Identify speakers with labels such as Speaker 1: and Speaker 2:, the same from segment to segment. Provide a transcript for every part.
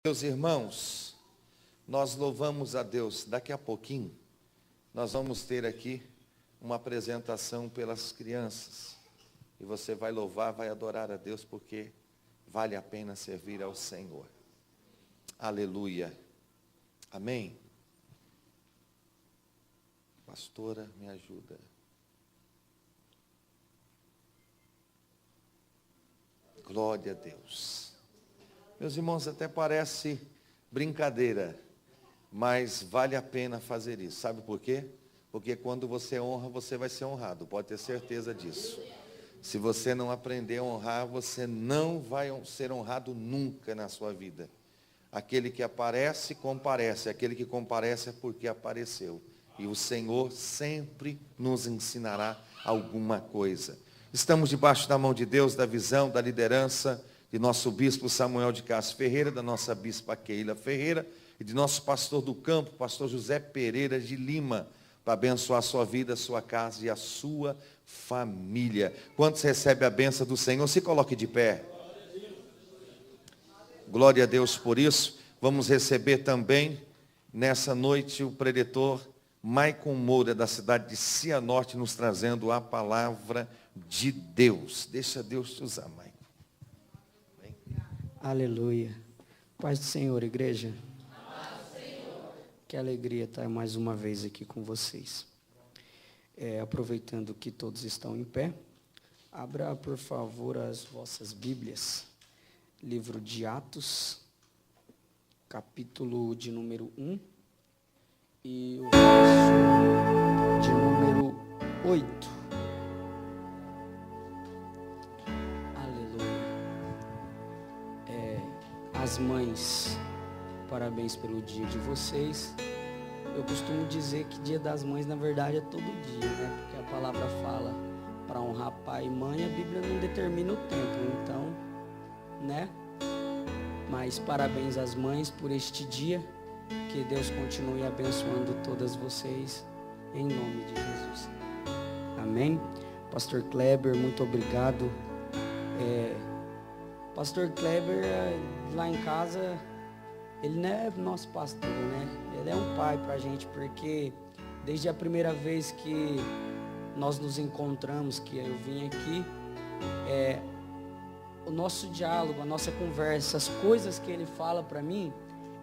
Speaker 1: Meus irmãos, nós louvamos a Deus. Daqui a pouquinho, nós vamos ter aqui uma apresentação pelas crianças. E você vai louvar, vai adorar a Deus, porque vale a pena servir ao Senhor. Aleluia. Amém? Pastora, me ajuda. Glória a Deus. Meus irmãos, até parece brincadeira, mas vale a pena fazer isso. Sabe por quê? Porque quando você honra, você vai ser honrado. Pode ter certeza disso. Se você não aprender a honrar, você não vai ser honrado nunca na sua vida. Aquele que aparece, comparece. Aquele que comparece é porque apareceu. E o Senhor sempre nos ensinará alguma coisa. Estamos debaixo da mão de Deus, da visão, da liderança de nosso bispo Samuel de Castro Ferreira, da nossa bispa Keila Ferreira e de nosso pastor do campo, pastor José Pereira de Lima, para abençoar a sua vida, a sua casa e a sua família. Quantos recebem a bênção do Senhor? Se coloque de pé. Glória a Deus por isso. Vamos receber também, nessa noite, o preletor Maicon Moura, da cidade de Cianorte, nos trazendo a palavra de Deus. Deixa Deus te usar, Maicon.
Speaker 2: Aleluia. Paz do Senhor, igreja. Paz do Senhor. Que alegria estar mais uma vez aqui com vocês. Aproveitando que todos estão em pé, abra, por favor, as vossas Bíblias. Livro de Atos, capítulo de número 1 e o verso de número 8. As mães, parabéns pelo dia de vocês. Eu costumo dizer que dia das mães, na verdade, é todo dia, né? Porque a palavra fala para honrar pai e mãe, a Bíblia não determina o tempo, então, né? Mas parabéns às mães por este dia, que Deus continue abençoando todas vocês, em nome de Jesus. Amém? Pastor Kleber, muito obrigado. Pastor Kleber, lá em casa, ele não é nosso pastor, né? Ele é um pai para a gente, porque desde a primeira vez que nós nos encontramos, que eu vim aqui, o nosso diálogo, a nossa conversa, as coisas que ele fala para mim,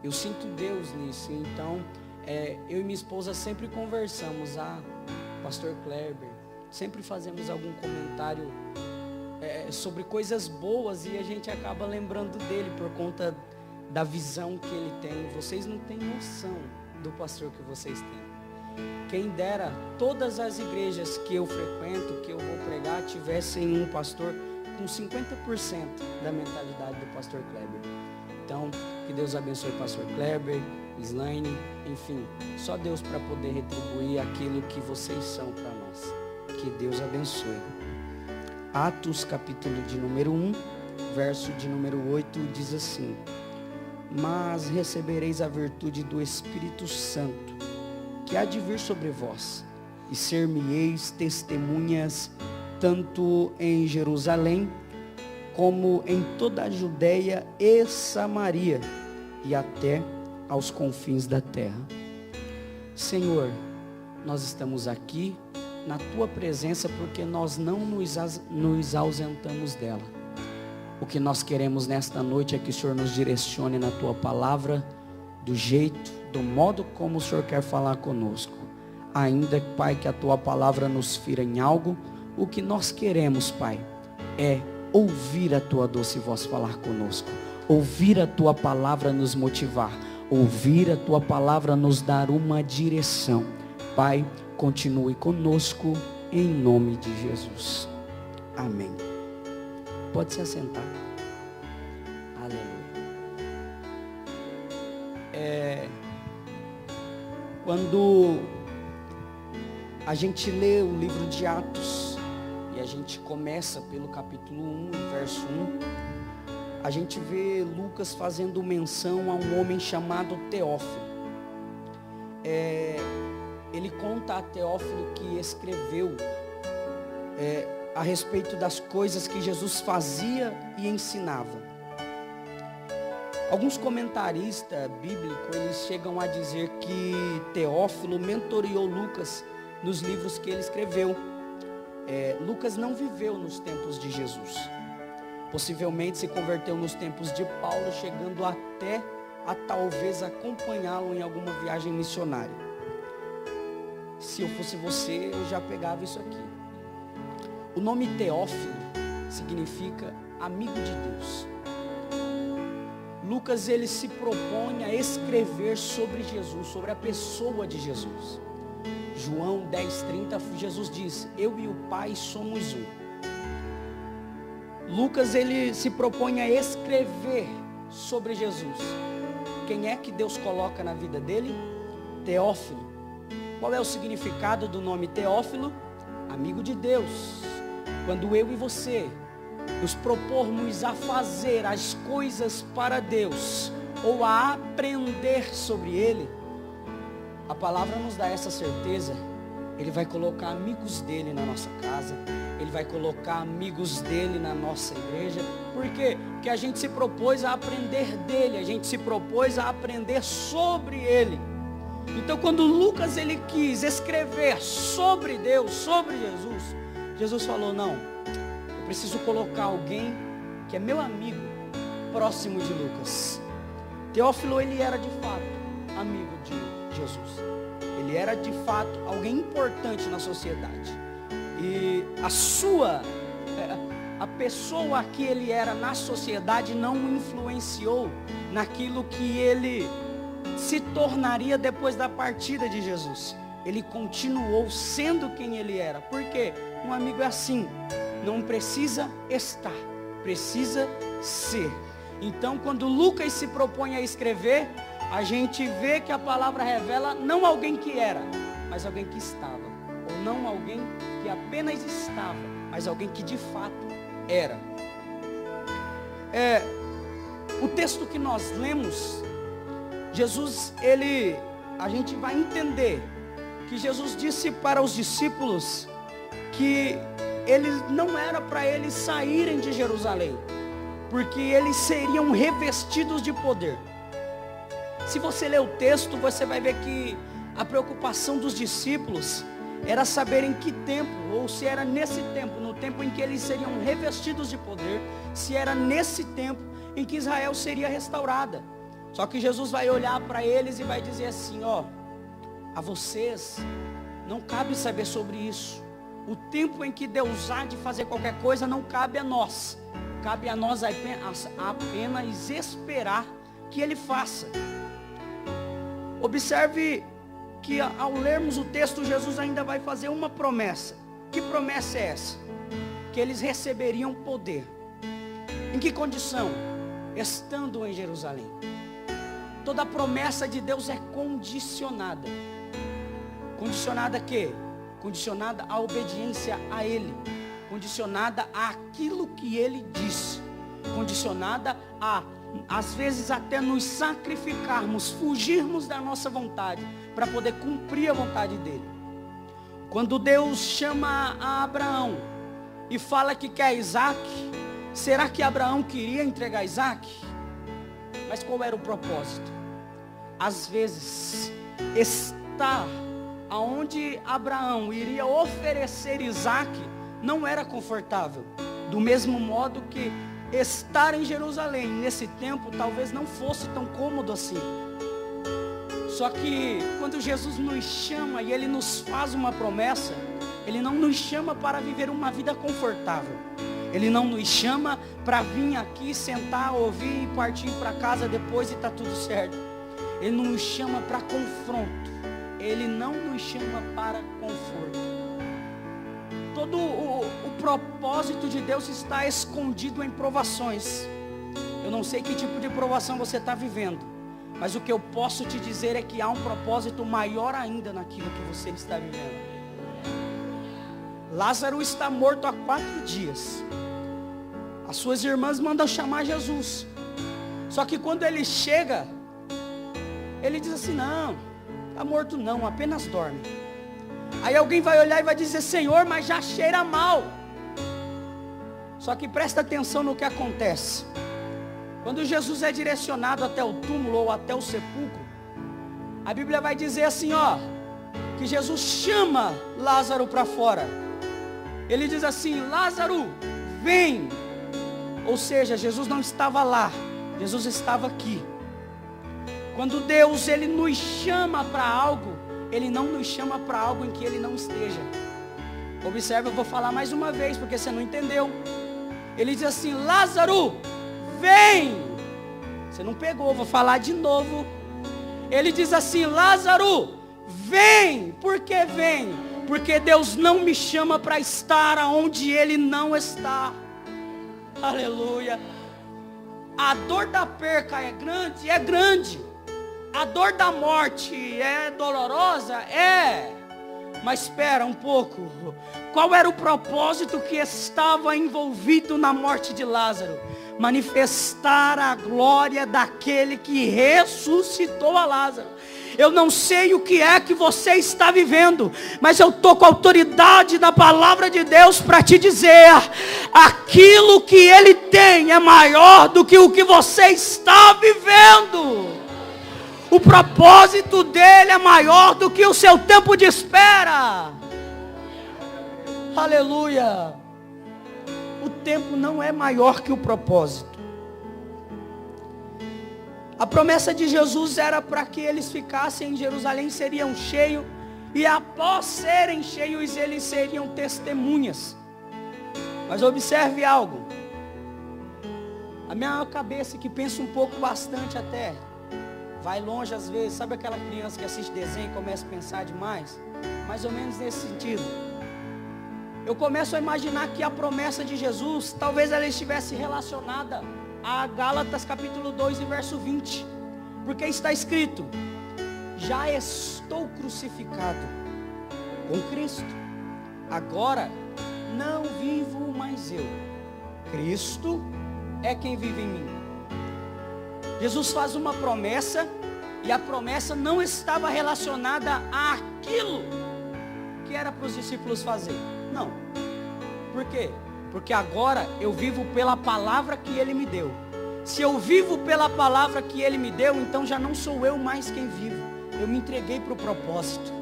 Speaker 2: eu sinto Deus nisso. Então, eu e minha esposa sempre conversamos, Pastor Kleber, sempre fazemos algum comentário sobre coisas boas e a gente acaba lembrando dele por conta da visão que ele tem. Vocês não têm noção do pastor que vocês têm. Quem dera todas as igrejas que eu frequento, que eu vou pregar, tivessem um pastor com 50% da mentalidade do pastor Kleber. Então, que Deus abençoe o pastor Kleber, Slaine, enfim, só Deus para poder retribuir aquilo que vocês são para nós. Que Deus abençoe. Atos, capítulo de número 1, verso de número 8, diz assim: Mas recebereis a virtude do Espírito Santo, que há de vir sobre vós, e ser-me-eis testemunhas, tanto em Jerusalém, como em toda a Judeia e Samaria, e até aos confins da terra. Senhor, nós estamos aqui na Tua presença, porque nós não nos ausentamos dela. O que nós queremos nesta noite é que o Senhor nos direcione na Tua palavra, do jeito, do modo como o Senhor quer falar conosco. Ainda, Pai, que a Tua palavra nos fira em algo, o que nós queremos, Pai, é ouvir a Tua doce voz falar conosco, ouvir a Tua palavra nos motivar, ouvir a Tua palavra nos dar uma direção. Pai, continue conosco, em nome de Jesus. Amém. Pode se assentar. Aleluia. Quando a gente lê o livro de Atos, e a gente começa pelo capítulo 1, verso 1, a gente vê Lucas fazendo menção a um homem chamado Teófilo. Ele conta a Teófilo que escreveu a respeito das coisas que Jesus fazia e ensinava. Alguns comentaristas bíblicos, eles chegam a dizer que Teófilo mentoreou Lucas nos livros que ele escreveu. Lucas não viveu nos tempos de Jesus. Possivelmente se converteu nos tempos de Paulo, chegando até a talvez acompanhá-lo em alguma viagem missionária. Se eu fosse você, eu já pegava isso aqui. O nome Teófilo significa amigo de Deus. Lucas, ele se propõe a escrever sobre Jesus, sobre a pessoa de Jesus. João 10:30, Jesus diz: eu e o Pai somos um. Lucas, ele se propõe a escrever sobre Jesus. Quem é que Deus coloca na vida dele? Teófilo. Qual é o significado do nome Teófilo? Amigo de Deus. Quando eu e você nos propormos a fazer as coisas para Deus, ou a aprender sobre Ele, a palavra nos dá essa certeza. Ele vai colocar amigos dele na nossa casa, Ele vai colocar amigos dele na nossa igreja. Por quê? Porque a gente se propôs a aprender dele, a gente se propôs a aprender sobre Ele. Então, quando Lucas ele quis escrever sobre Deus, sobre Jesus, Jesus falou: não, eu preciso colocar alguém que é meu amigo, próximo de Lucas. Teófilo, ele era de fato amigo de Jesus. Ele era de fato alguém importante na sociedade. E a pessoa que ele era na sociedade não o influenciou naquilo que ele se tornaria depois da partida de Jesus. Ele continuou sendo quem ele era. Por quê? Um amigo é assim, não precisa estar, precisa ser. Então, quando Lucas se propõe a escrever, a gente vê que a palavra revela não alguém que era, mas alguém que estava. Ou não alguém que apenas estava, mas alguém que de fato era. O texto que nós lemos, Jesus, a gente vai entender que Jesus disse para os discípulos que não era para eles saírem de Jerusalém, porque eles seriam revestidos de poder. Se você ler o texto, você vai ver que a preocupação dos discípulos era saber em que tempo, ou se era nesse tempo, no tempo em que eles seriam revestidos de poder, se era nesse tempo em que Israel seria restaurada. Só que Jesus vai olhar para eles e vai dizer assim: a vocês não cabe saber sobre isso. O tempo em que Deus há de fazer qualquer coisa não cabe a nós. Cabe a nós apenas esperar que Ele faça. Observe que ao lermos o texto, Jesus ainda vai fazer uma promessa. Que promessa é essa? Que eles receberiam poder. Em que condição? Estando em Jerusalém. Toda promessa de Deus é condicionada. Condicionada a quê? Condicionada à obediência a Ele. Condicionada àquilo que Ele disse. Condicionada a, às vezes, até nos sacrificarmos, fugirmos da nossa vontade, para poder cumprir a vontade dEle. Quando Deus chama a Abraão e fala que quer Isaac, será que Abraão queria entregar Isaac? Mas qual era o propósito? Às vezes, estar aonde Abraão iria oferecer Isaac não era confortável. Do mesmo modo que estar em Jerusalém nesse tempo talvez não fosse tão cômodo assim. Só que quando Jesus nos chama e Ele nos faz uma promessa, Ele não nos chama para viver uma vida confortável. Ele não nos chama para vir aqui, sentar, ouvir e partir para casa depois e está tudo certo. Ele não nos chama para confronto. Ele não nos chama para conforto. Todo o propósito de Deus está escondido em provações. Eu não sei que tipo de provação você está vivendo, mas o que eu posso te dizer é que há um propósito maior ainda naquilo que você está vivendo. Lázaro está morto há 4 dias. As suas irmãs mandam chamar Jesus. Só que quando ele chega, ele diz assim: não, está morto não, apenas dorme. Aí alguém vai olhar e vai dizer: Senhor, mas já cheira mal. Só que presta atenção no que acontece. Quando Jesus é direcionado até o túmulo ou até o sepulcro, a Bíblia vai dizer assim, ó, que Jesus chama Lázaro para fora. Ele diz assim, Lázaro, vem. Ou seja, Jesus não estava lá, Jesus estava aqui. Quando Deus, Ele nos chama para algo, Ele não nos chama para algo em que Ele não esteja. Observe, eu vou falar mais uma vez, porque você não entendeu. Ele diz assim, Lázaro, vem. Você não pegou, vou falar de novo. Ele diz assim, Lázaro, vem. Por que vem? Porque Deus não me chama para estar onde Ele não está. Aleluia. A dor da perca é grande? É grande. A dor da morte é dolorosa? É. Mas espera um pouco. Qual era o propósito que estava envolvido na morte de Lázaro? Manifestar a glória daquele que ressuscitou a Lázaro. Eu não sei o que é que você está vivendo, mas eu estou com a autoridade da palavra de Deus para te dizer, aquilo que Ele tem é maior do que o que você está vivendo. O propósito dele é maior do que o seu tempo de espera. Aleluia. O tempo não é maior que o propósito. A promessa de Jesus era para que eles ficassem em Jerusalém, seriam cheios, e após serem cheios, eles seriam testemunhas. Mas observe algo. A minha cabeça, que pensa um pouco bastante até, vai longe às vezes. Sabe aquela criança que assiste desenho e começa a pensar demais? Mais ou menos nesse sentido. Eu começo a imaginar que a promessa de Jesus, talvez ela estivesse relacionada a Gálatas capítulo 2 e verso 20. Porque está escrito, já estou crucificado com Cristo. Agora não vivo mais eu. Cristo é quem vive em mim. Jesus faz uma promessa, e a promessa não estava relacionada àquilo que era para os discípulos fazer. Não. Por quê? Porque agora eu vivo pela palavra que Ele me deu. Se eu vivo pela palavra que Ele me deu, então já não sou eu mais quem vivo. Eu me entreguei para o propósito.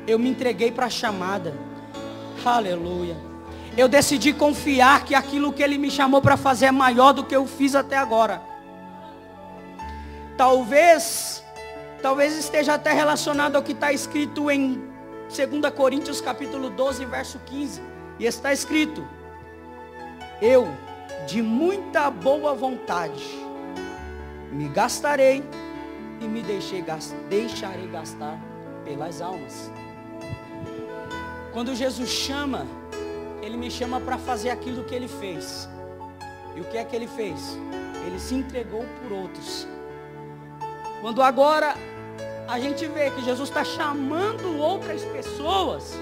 Speaker 2: Eu me entreguei para a chamada. Aleluia. Eu decidi confiar que aquilo que Ele me chamou para fazer é maior do que eu fiz até agora. Talvez esteja até relacionado ao que está escrito em 2 Coríntios capítulo 12, verso 15. E está escrito, eu, de muita boa vontade, me gastarei e me deixarei gastar pelas almas. Quando Jesus chama, Ele me chama para fazer aquilo que Ele fez. E o que é que Ele fez? Ele se entregou por outros. Quando agora a gente vê que Jesus está chamando outras pessoas,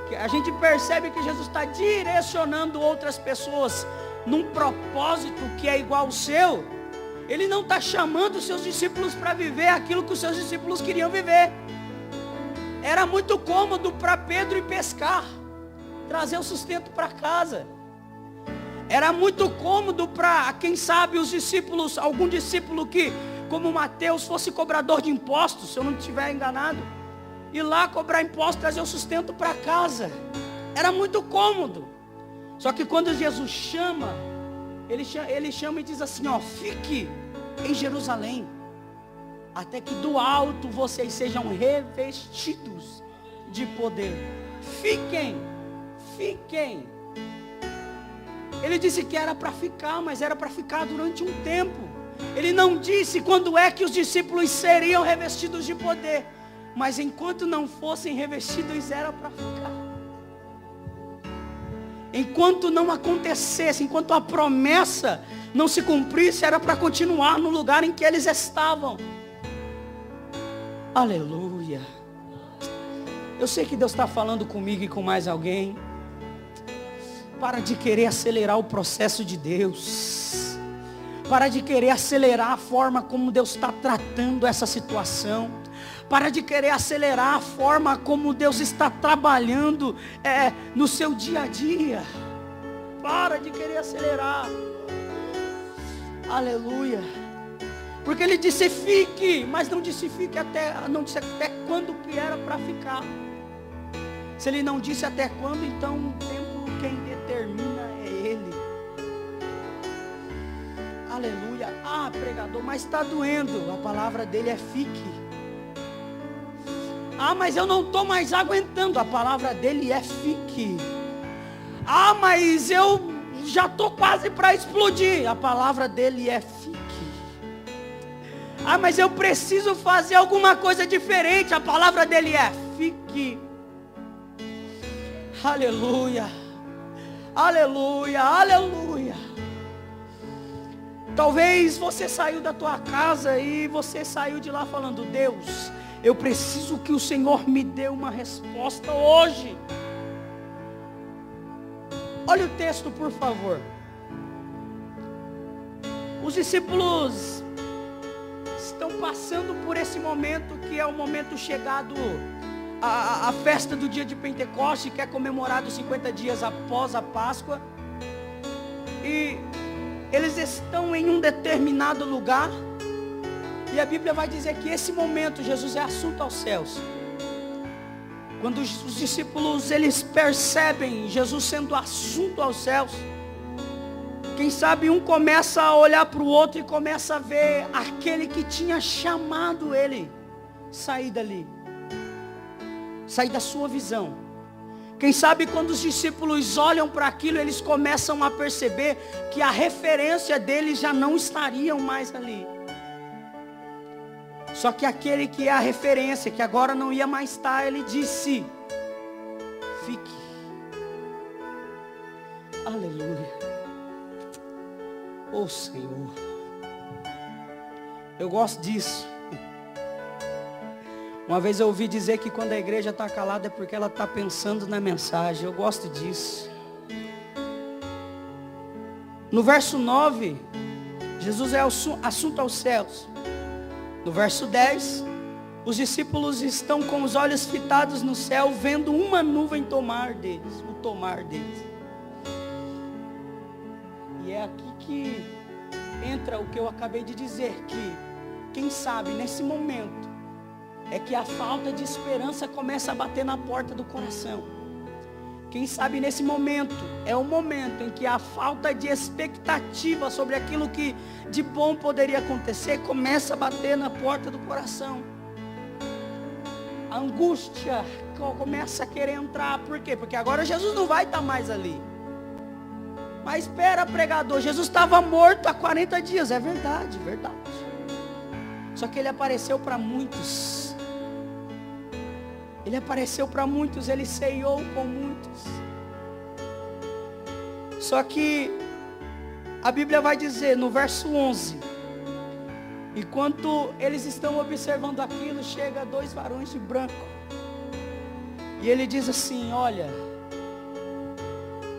Speaker 2: que a gente percebe que Jesus está direcionando outras pessoas num propósito que é igual ao seu, Ele não está chamando os seus discípulos para viver aquilo que os seus discípulos queriam viver. Era muito cômodo para Pedro ir pescar, trazer o sustento para casa. Era muito cômodo para, quem sabe, os discípulos, algum discípulo que, como Mateus, fosse cobrador de impostos, se eu não estiver enganado, ir lá cobrar impostos, trazer o sustento para casa. Era muito cômodo. Só que quando Jesus chama, ele chama e diz assim, ó, fique em Jerusalém, até que do alto vocês sejam revestidos de poder. Fiquem. Ele disse que era para ficar, mas era para ficar durante um tempo. Ele não disse quando é que os discípulos seriam revestidos de poder, mas enquanto não fossem revestidos era para ficar. Enquanto não acontecesse, enquanto a promessa não se cumprisse, era para continuar no lugar em que eles estavam. Aleluia. Eu sei que Deus está falando comigo e com mais alguém. Para de querer acelerar o processo de Deus. Para de querer acelerar a forma como Deus está tratando essa situação. Para de querer acelerar a forma como Deus está trabalhando no seu dia a dia. Para de querer acelerar. Aleluia. Porque ele disse fique, mas não disse fique até, não disse até quando que era para ficar. Se ele não disse até quando, então o tempo quem determina é ele. Aleluia. Ah, pregador, mas está doendo. A palavra dele é fique. Ah, mas eu não estou mais aguentando. A palavra dele é fique. Ah, mas eu já estou quase para explodir. A palavra dele é fique. Ah, mas eu preciso fazer alguma coisa diferente. A palavra dele é fique. Aleluia. Aleluia. Aleluia. Talvez você saiu da tua casa e você saiu de lá falando: Deus, eu preciso que o Senhor me dê uma resposta hoje. Olha o texto, por favor. Os discípulos estão passando por esse momento que é o momento chegado a festa do dia de Pentecoste, que é comemorado 50 dias após a Páscoa. E eles estão em um determinado lugar. E a Bíblia vai dizer que esse momento Jesus é assunto aos céus. Quando os discípulos eles percebem Jesus sendo assunto aos céus, quem sabe um começa a olhar para o outro e começa a ver aquele que tinha chamado ele sair dali, sair da sua visão. Quem sabe quando os discípulos olham para aquilo, eles começam a perceber que a referência deles já não estariam mais ali. Só que aquele que é a referência, que agora não ia mais estar, ele disse: fique. Aleluia. Oh Senhor, eu gosto disso. Uma vez eu ouvi dizer que quando a igreja está calada é porque ela está pensando na mensagem. Eu gosto disso. No verso 9, Jesus é assunto aos céus. No verso 10, os discípulos estão com os olhos fitados no céu, vendo uma nuvem tomar deles. E é aqui que entra o que eu acabei de dizer, que quem sabe nesse momento é que a falta de esperança começa a bater na porta do coração. Quem sabe nesse momento é o momento em que a falta de expectativa sobre aquilo que de bom poderia acontecer começa a bater na porta do coração. A angústia começa a querer entrar. Por quê? Porque agora Jesus não vai estar mais ali. Mas espera, pregador, Jesus estava morto há 40 dias. É verdade, verdade. Só que ele apareceu para muitos. Ele apareceu para muitos, ele ceiou com muitos. Só que a Bíblia vai dizer no verso 11: enquanto eles estão observando aquilo, chega 2 varões de branco. E ele diz assim: olha,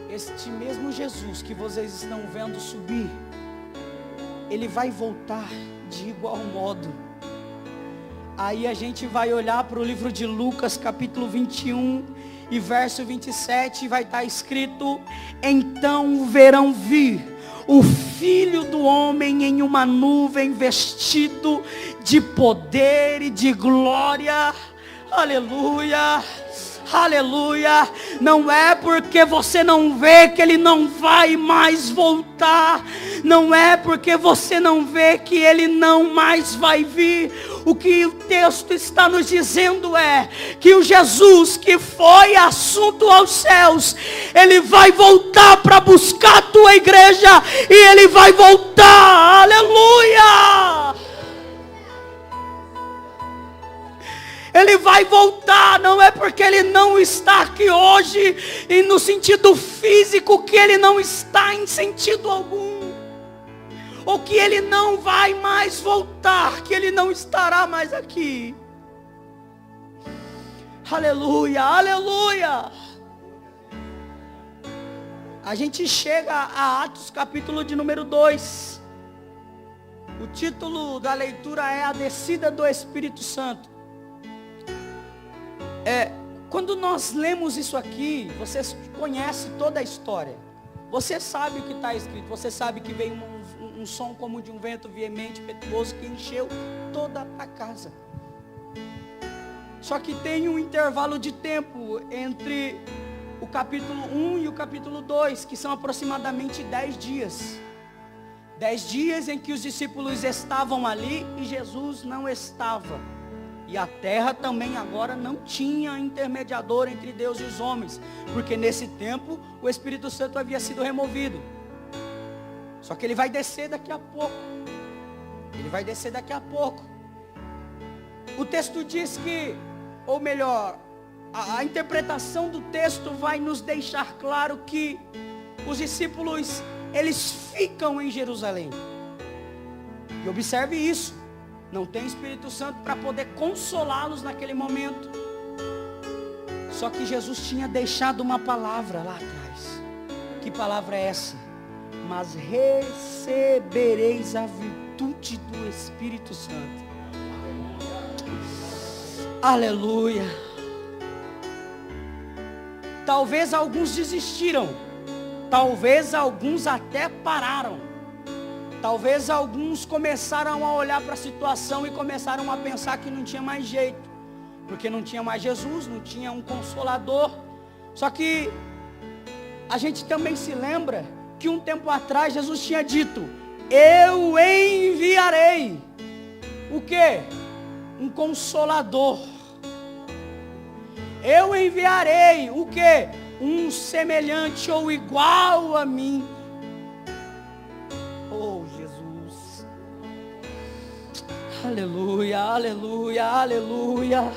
Speaker 2: este mesmo Jesus que vocês estão vendo subir, ele vai voltar de igual modo. Aí a gente vai olhar para o livro de Lucas, capítulo 21 e verso 27, e vai estar escrito: então verão vir o Filho do Homem em uma nuvem, vestido de poder e de glória. Aleluia. Aleluia. Não é porque você não vê que ele não vai mais voltar. Não é porque você não vê que ele não mais vai vir. O que o texto está nos dizendo é que o Jesus que foi assunto aos céus, ele vai voltar para buscar a tua igreja. E ele vai voltar. Aleluia. Ele vai voltar, não é porque ele não está aqui hoje, e no sentido físico, que ele não está em sentido algum, ou que ele não vai mais voltar, que ele não estará mais aqui. Aleluia, aleluia. A gente chega a Atos capítulo de número 2. O título da leitura é A Descida do Espírito Santo. Quando nós lemos isso aqui, você conhece toda a história. Você sabe o que está escrito. Você sabe que veio um som como de um vento veemente, impetuoso, que encheu toda a casa. Só que tem um intervalo de tempo entre o capítulo 1 e o capítulo 2, que são aproximadamente 10 dias. 10 dias em que os discípulos estavam ali e Jesus não estava. E a terra também agora não tinha intermediador entre Deus e os homens, porque nesse tempo o Espírito Santo havia sido removido. Só que ele vai descer daqui a pouco. Ele vai descer daqui a pouco. O texto diz que, ou melhor, a interpretação do texto vai nos deixar claro que os discípulos, eles ficam em Jerusalém. E observe isso. Não tem Espírito Santo para poder consolá-los naquele momento. Só que Jesus tinha deixado uma palavra lá atrás. Que palavra é essa? Mas recebereis a virtude do Espírito Santo. Aleluia. Talvez alguns desistiram. Talvez alguns até pararam. Talvez alguns começaram a olhar para a situação e começaram a pensar que não tinha mais jeito. Porque não tinha mais Jesus, não tinha um consolador. Só que a gente também se lembra que um tempo atrás Jesus tinha dito: eu enviarei o quê? Um consolador. Eu enviarei o quê? Um semelhante ou igual a mim. Oh, Jesus. Aleluia, aleluia, aleluia.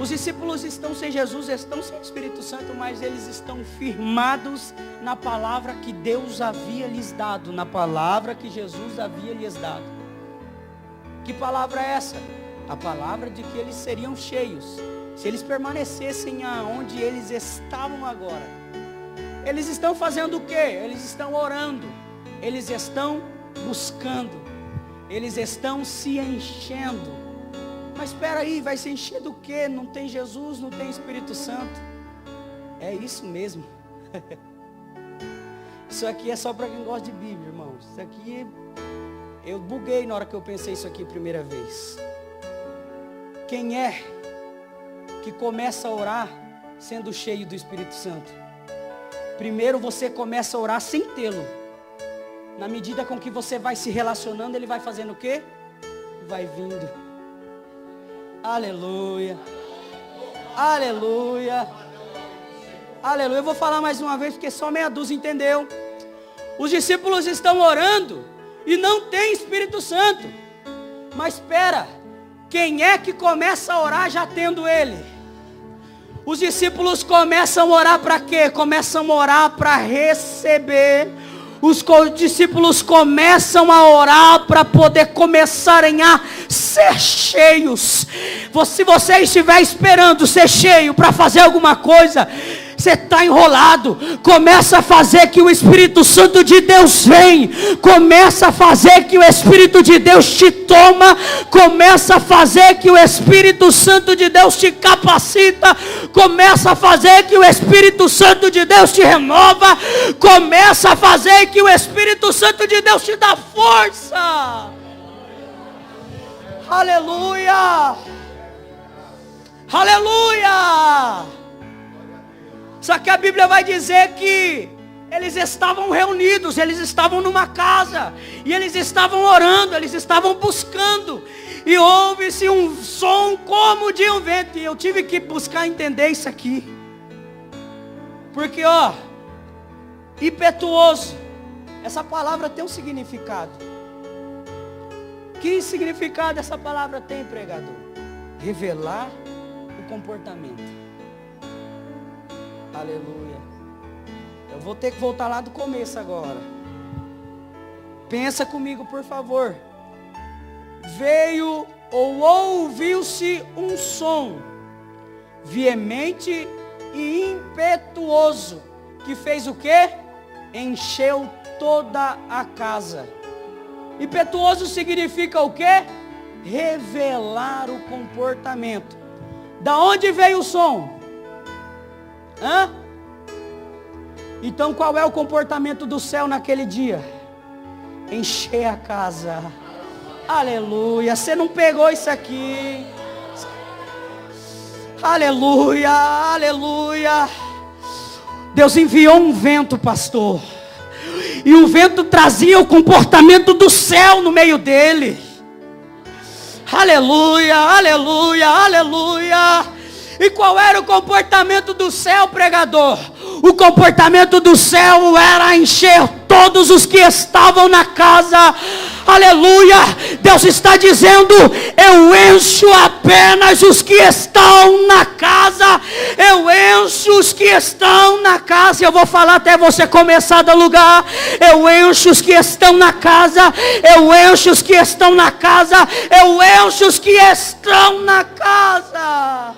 Speaker 2: Os discípulos estão sem Jesus, estão sem Espírito Santo, mas eles estão firmados na palavra que Deus havia lhes dado, na palavra que Jesus havia lhes dado. Que palavra é essa? A palavra de que eles seriam cheios, se eles permanecessem aonde eles estavam agora. Eles estão fazendo o quê? Eles estão orando, eles estão buscando, eles estão se enchendo. Mas espera aí, vai se encher do quê? Não tem Jesus, não tem Espírito Santo. É isso mesmo. Isso aqui é só para quem gosta de Bíblia, irmãos. Isso aqui, eu buguei na hora que eu pensei isso aqui a primeira vez. Quem é que começa a orar sendo cheio do Espírito Santo? Primeiro você começa a orar sem tê-lo. Na medida com que você vai se relacionando, ele vai fazendo o quê? Vai vindo. Aleluia. Aleluia. Aleluia. Eu vou falar mais uma vez porque só meia dúzia entendeu. Os discípulos estão orando e não tem Espírito Santo. Mas espera, quem é que começa a orar já tendo ele? Os discípulos começam a orar para quê? Começam a orar para receber. Os discípulos começam a orar para poder começarem a ser cheios. Se você estiver esperando ser cheio para fazer alguma coisa, você está enrolado. Começa a fazer que o Espírito Santo de Deus vem. Começa a fazer que o Espírito de Deus te toma. Começa a fazer que o Espírito Santo de Deus te capacita. Começa a fazer que o Espírito Santo de Deus te renova. Começa a fazer que o Espírito Santo de Deus te dá força. Aleluia. Aleluia. Só que a Bíblia vai dizer que eles estavam reunidos, eles estavam numa casa, e eles estavam orando, eles estavam buscando, e houve-se um som como de um vento, e eu tive que buscar entender isso aqui, porque impetuoso, essa palavra tem um significado. Que significado essa palavra tem, pregador? Revelar o comportamento. Aleluia. Eu vou ter que voltar lá do começo agora. Pensa comigo, por favor. Veio ou ouviu-se um som veemente e impetuoso, que fez o quê? Encheu toda a casa. Impetuoso significa o quê? Revelar o comportamento. Da onde veio o som? Então qual é o comportamento do céu naquele dia? Encher a casa. Aleluia. Você não pegou isso aqui. Aleluia, aleluia. Deus enviou um vento, pastor. E o vento trazia o comportamento do céu no meio dele. Aleluia, aleluia, aleluia. E qual era o comportamento do céu, pregador? O comportamento do céu era encher todos os que estavam na casa. Aleluia. Deus está dizendo: eu encho apenas os que estão na casa. Eu encho os que estão na casa. Eu vou falar até você começar a lugar. Eu encho os que estão na casa. Eu encho os que estão na casa. Eu encho os que estão na casa.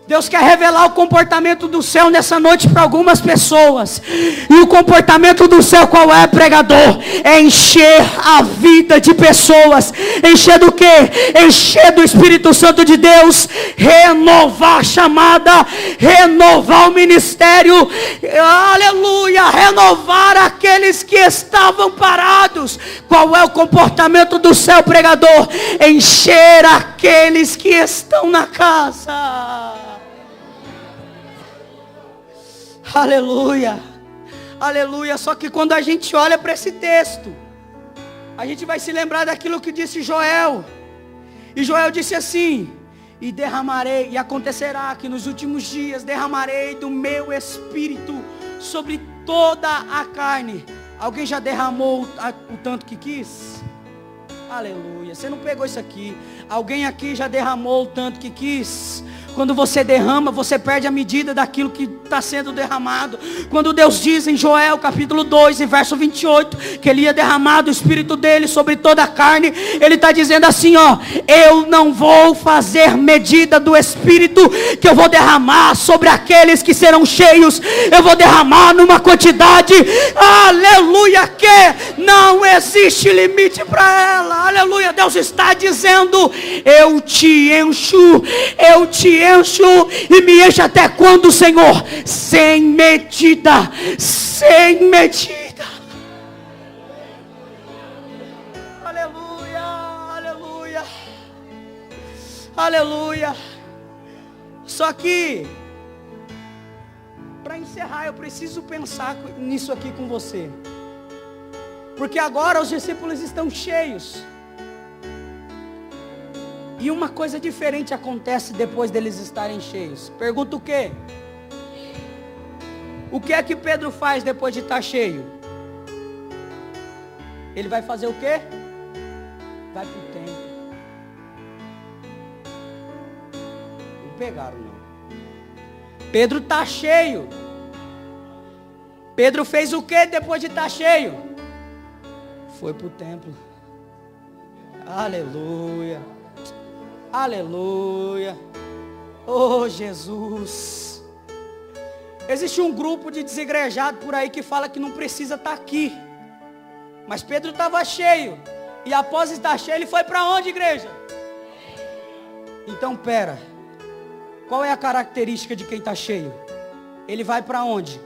Speaker 2: Deus quer revelar o comportamento do céu nessa noite para algumas pessoas. E o comportamento do céu qual é, pregador? É encher a vida de pessoas. Encher do quê? Encher do Espírito Santo de Deus. Renovar a chamada. Renovar o ministério. Aleluia. Renovar aqueles que estavam parados. Qual é o comportamento do céu, pregador? Encher aqueles que estão na casa. Aleluia, aleluia. Só que quando a gente olha para esse texto, a gente vai se lembrar daquilo que disse Joel. E Joel disse assim: e derramarei, e acontecerá que nos últimos dias derramarei do meu espírito sobre toda a carne. Alguém já derramou o tanto que quis? Aleluia. Você não pegou isso aqui. Alguém aqui já derramou o tanto que quis? Quando você derrama, você perde a medida daquilo que está sendo derramado. Quando Deus diz em Joel capítulo 2, em verso 28, que Ele ia derramar do Espírito dele sobre toda a carne, Ele está dizendo assim, ó: eu não vou fazer medida do Espírito que eu vou derramar sobre aqueles que serão cheios. Eu vou derramar numa quantidade, aleluia, que não existe limite para ela. Aleluia. Deus está dizendo: eu te encho e me enche até quando, Senhor? Sem medida, sem medida. Aleluia, aleluia, aleluia. Só que, para encerrar, eu preciso pensar nisso aqui com você, porque agora os discípulos estão cheios. E uma coisa diferente acontece depois deles estarem cheios. Pergunta o quê? O que é que Pedro faz depois de estar cheio? Ele vai fazer o quê? Vai para o templo. Não pegaram, não. Pedro está cheio. Pedro fez o quê depois de estar cheio? Foi para o templo. Aleluia. Aleluia. Oh, Jesus. Existe um grupo de desigrejados por aí que fala que não precisa estar aqui. Mas Pedro estava cheio. E após estar cheio, ele foi para onde, igreja? Então, pera. Qual é a característica de quem está cheio? Ele vai para onde?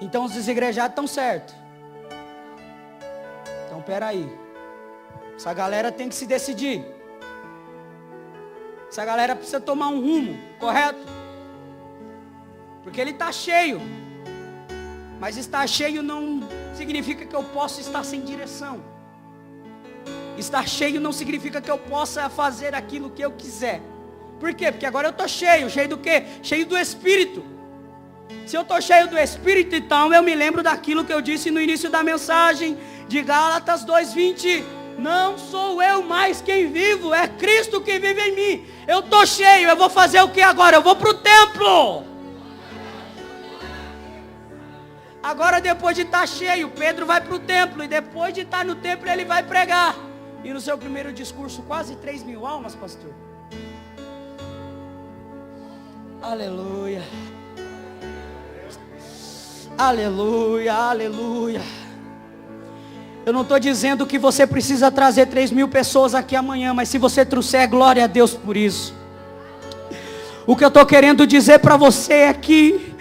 Speaker 2: Então os desigrejados estão certos. Então, pera aí. Essa galera tem que se decidir. Essa galera precisa tomar um rumo, correto? Porque ele está cheio. Mas estar cheio não significa que eu possa estar sem direção. Estar cheio não significa que eu possa fazer aquilo que eu quiser. Por quê? Porque agora eu estou cheio. Cheio do quê? Cheio do Espírito. Se eu estou cheio do Espírito, então eu me lembro daquilo que eu disse no início da mensagem de Gálatas 2:20. Não sou eu mais quem vivo, é Cristo que vive em mim. Eu estou cheio, eu vou fazer o que agora? Eu vou para o templo. Agora, depois de estar cheio, Pedro vai para o templo. E depois de estar no templo, ele vai pregar. E no seu primeiro discurso, quase 3.000 almas, pastor. Aleluia. Aleluia, aleluia. Eu não estou dizendo que você precisa trazer 3.000 pessoas aqui amanhã, mas se você trouxer, glória a Deus por isso. O que eu estou querendo dizer para você é que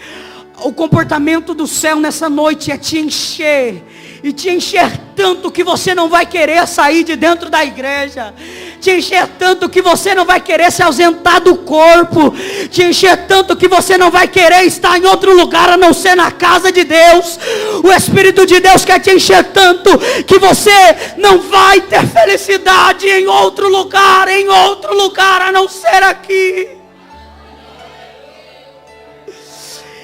Speaker 2: o comportamento do céu nessa noite é te encher. E te encher tanto que você não vai querer sair de dentro da igreja. Te encher tanto que você não vai querer se ausentar do corpo. Te encher tanto que você não vai querer estar em outro lugar a não ser na casa de Deus. O Espírito de Deus quer te encher tanto que você não vai ter felicidade em outro lugar a não ser aqui.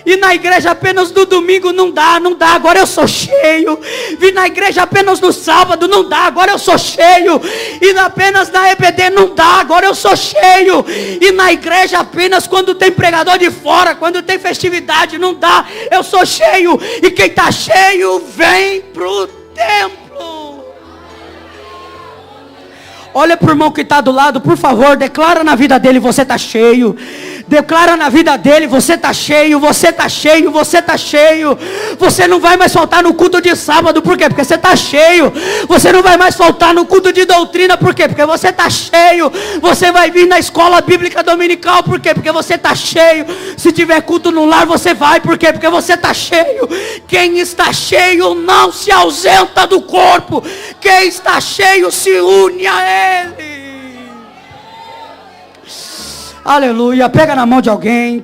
Speaker 2: E na igreja apenas no domingo não dá, agora eu sou cheio. Vim na igreja apenas no sábado, não dá, agora eu sou cheio. E apenas na EBD não dá, agora eu sou cheio. E na igreja apenas quando tem pregador de fora, quando tem festividade, não dá, eu sou cheio. E quem está cheio, vem pro templo. Olha para o irmão que está do lado, por favor, declara na vida dele, você está cheio. Declara na vida dele, você está cheio, você está cheio, você está cheio. Você não vai mais faltar no culto de sábado, por quê? Porque você está cheio. Você não vai mais faltar no culto de doutrina, por quê? Porque você está cheio. Você vai vir na escola bíblica dominical, por quê? Porque você está cheio. Se tiver culto no lar, você vai, por quê? Porque você está cheio. Quem está cheio não se ausenta do corpo. Quem está cheio se une a Ele. Aleluia, pega na mão de alguém,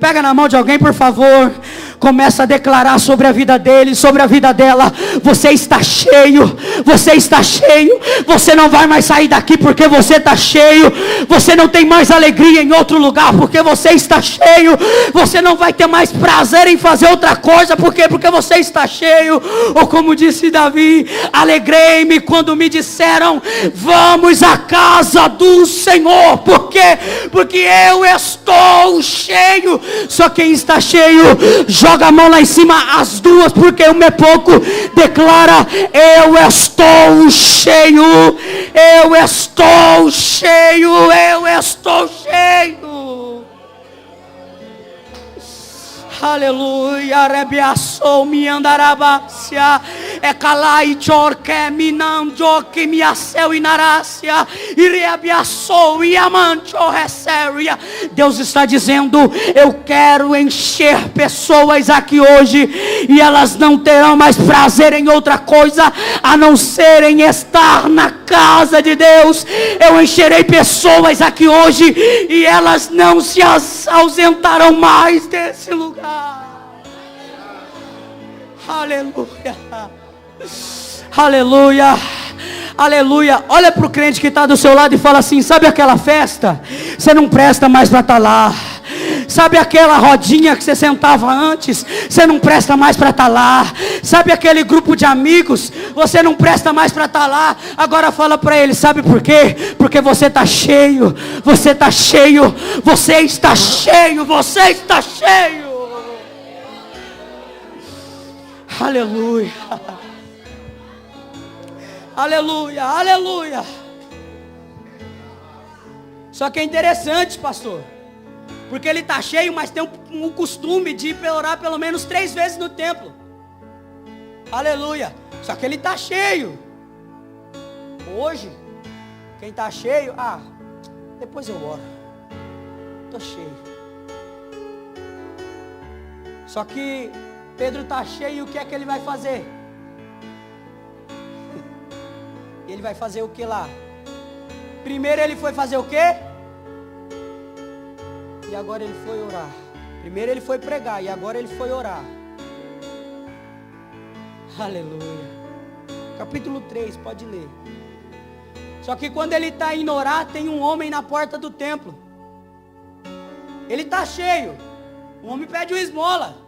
Speaker 2: por favor. Começa a declarar sobre a vida dele, sobre a vida dela. Você está cheio, você está cheio. Você não vai mais sair daqui porque você está cheio. Você não tem mais alegria em outro lugar porque você está cheio. Você não vai ter mais prazer em fazer outra coisa, por quê? Porque você está cheio. Ou como disse Davi, alegrei-me quando me disseram, vamos à casa do Senhor. Por quê? Porque eu estou cheio. Só quem está cheio, joga a mão lá em cima, as duas, porque uma é pouco. Declara, eu estou cheio, eu estou cheio, eu estou cheio. Aleluia, rebiaçou me andarabácia, é calai jorque minando que me aceu inarácia, e rebiaçou e amante o recéria. Deus está dizendo, eu quero encher pessoas aqui hoje, e elas não terão mais prazer em outra coisa, a não ser em estar na casa de Deus. Eu encherei pessoas aqui hoje, e elas não se ausentarão mais desse lugar. Aleluia, aleluia, aleluia. Olha para o crente que está do seu lado e fala assim, sabe aquela festa? Você não presta mais para estar lá. Sabe aquela rodinha que você sentava antes? Você não presta mais para estar lá. Sabe aquele grupo de amigos? Você não presta mais para estar lá. Agora fala para ele, sabe por quê? Porque você está cheio. Você está cheio. Você está cheio. Você está cheio. Aleluia. Aleluia, aleluia. Só que é interessante, pastor, porque ele está cheio, mas tem um costume de orar pelo menos 3 vezes no templo. Aleluia. Só que ele está cheio. Hoje, quem está cheio, depois eu oro. Estou cheio. Só que Pedro está cheio, e o que é que ele vai fazer? Ele vai fazer o que lá? Primeiro ele foi fazer o quê? E agora ele foi orar. Primeiro ele foi pregar, e agora ele foi orar. Aleluia. Capítulo 3, pode ler. Só que quando ele está indo orar, tem um homem na porta do templo. Ele está cheio. O homem pede uma esmola.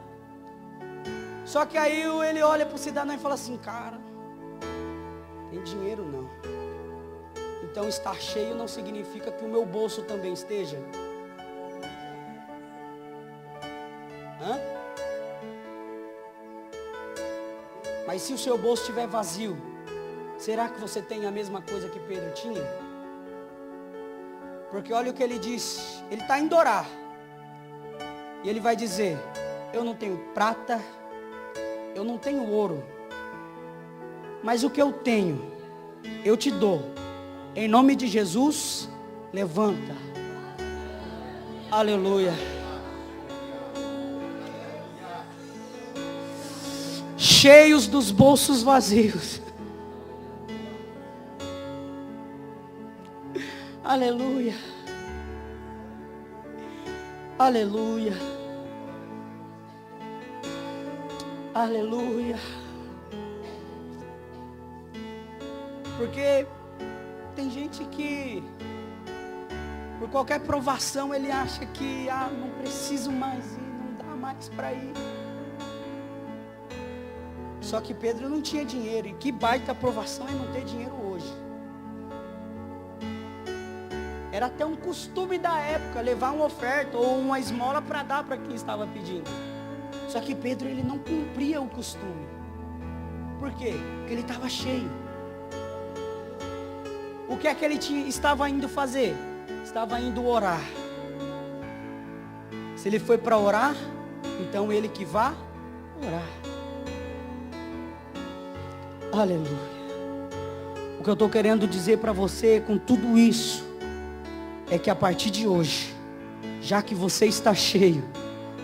Speaker 2: Só que aí ele olha para o cidadão e fala assim, cara, tem dinheiro não. Então estar cheio não significa que o meu bolso também esteja. Mas se o seu bolso estiver vazio, será que você tem a mesma coisa que Pedro tinha? Porque olha o que ele disse. Ele está indo orar. E ele vai dizer, eu não tenho prata, eu não tenho ouro, mas o que eu tenho, eu te dou. Em nome de Jesus, levanta. Aleluia. cheios dos bolsos vazios. Aleluia. Aleluia. Aleluia. Porque tem gente que, por qualquer provação, ele acha que não preciso mais ir, não dá mais para ir. Só que Pedro não tinha dinheiro, e que baita provação é não ter dinheiro hoje. Era até um costume da época levar uma oferta ou uma esmola para dar para quem estava pedindo. Só que Pedro, ele não cumpria o costume. Por quê? Porque ele estava cheio. O que é que ele estava indo fazer? Estava indo orar. Se ele foi para orar, então ele que vá orar. Aleluia. O que eu estou querendo dizer para você com tudo isso é que a partir de hoje, já que você está cheio,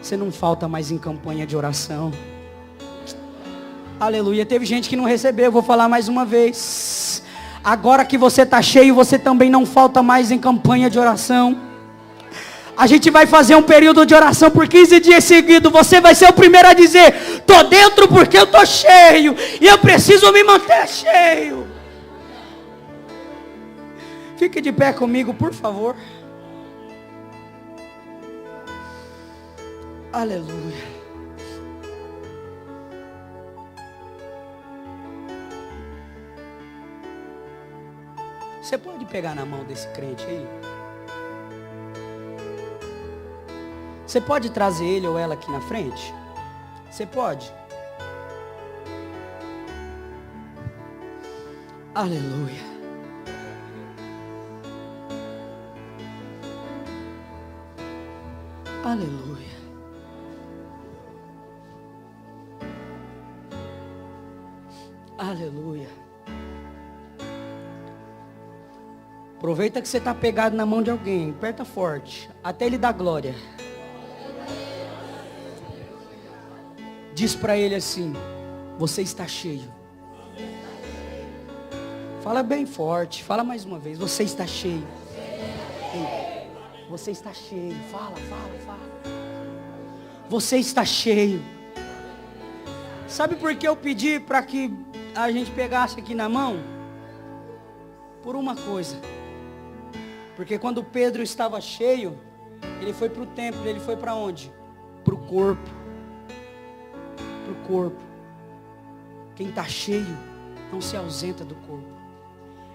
Speaker 2: você não falta mais em campanha de oração. Aleluia. Teve gente que não recebeu, eu vou falar mais uma vez. Agora que você está cheio, você também não falta mais em campanha de oração. A gente vai fazer um período de oração por 15 dias seguidos. Você vai ser o primeiro a dizer: estou dentro porque eu estou cheio, e eu preciso me manter cheio. Fique de pé comigo, por favor. Aleluia. Você pode pegar na mão desse crente aí? Você pode trazer ele ou ela aqui na frente? Você pode? Aleluia. Aleluia. Aleluia. Aproveita que você está pegado na mão de alguém. Aperta forte. Até ele dar glória. Diz para ele assim: você está cheio. Fala bem forte. Fala mais uma vez. Você está cheio. Ei, você está cheio. Fala. Você está cheio. Sabe por que eu pedi para que a gente pegasse aqui na mão? Por uma coisa. Porque quando Pedro estava cheio, ele foi para o templo. Ele foi para onde? Para o corpo. Para o corpo. Quem está cheio não se ausenta do corpo.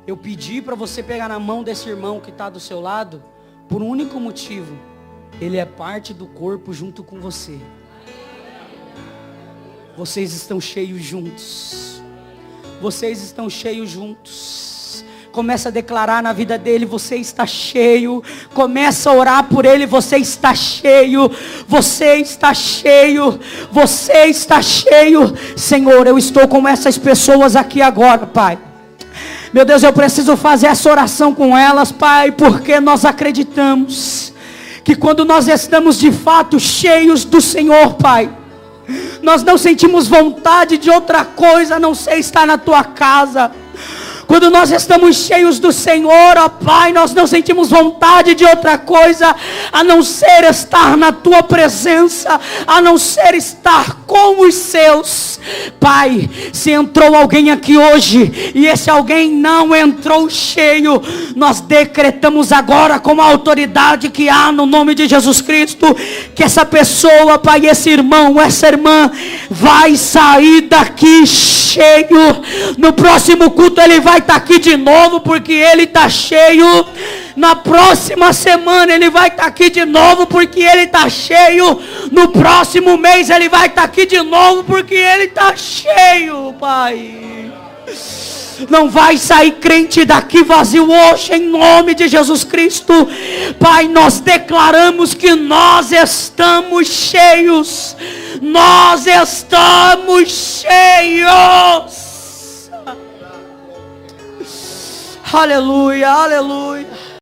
Speaker 2: Eu pedi para você pegar na mão desse irmão que está do seu lado por um único motivo. Ele é parte do corpo junto com você. Vocês estão cheios juntos. Vocês estão cheios juntos. Começa a declarar na vida dele: você está cheio. Começa a orar por ele: você está cheio. Você está cheio. Você está cheio. Senhor, eu estou com essas pessoas aqui agora, Pai. Meu Deus, eu preciso fazer essa oração com elas, Pai, porque nós acreditamos que quando nós estamos de fato cheios do Senhor, Pai, nós não sentimos vontade de outra coisa a não ser estar na tua casa. Quando nós estamos cheios do Senhor, ó Pai, nós não sentimos vontade de outra coisa a não ser estar na tua presença, a não ser estar com os seus. Pai, se entrou alguém aqui hoje e esse alguém não entrou cheio, nós decretamos agora com a autoridade que há no nome de Jesus Cristo, que essa pessoa, Pai, esse irmão, essa irmã vai sair daqui cheio. No próximo culto ele vai estar aqui de novo porque ele está cheio. Na próxima semana ele vai estar aqui de novo porque ele está cheio. No próximo mês ele vai estar aqui de novo porque ele está cheio, Pai. Não vai sair crente daqui vazio hoje, em nome de Jesus Cristo. Pai, nós declaramos que nós estamos cheios. Nós estamos cheios. Aleluia, aleluia.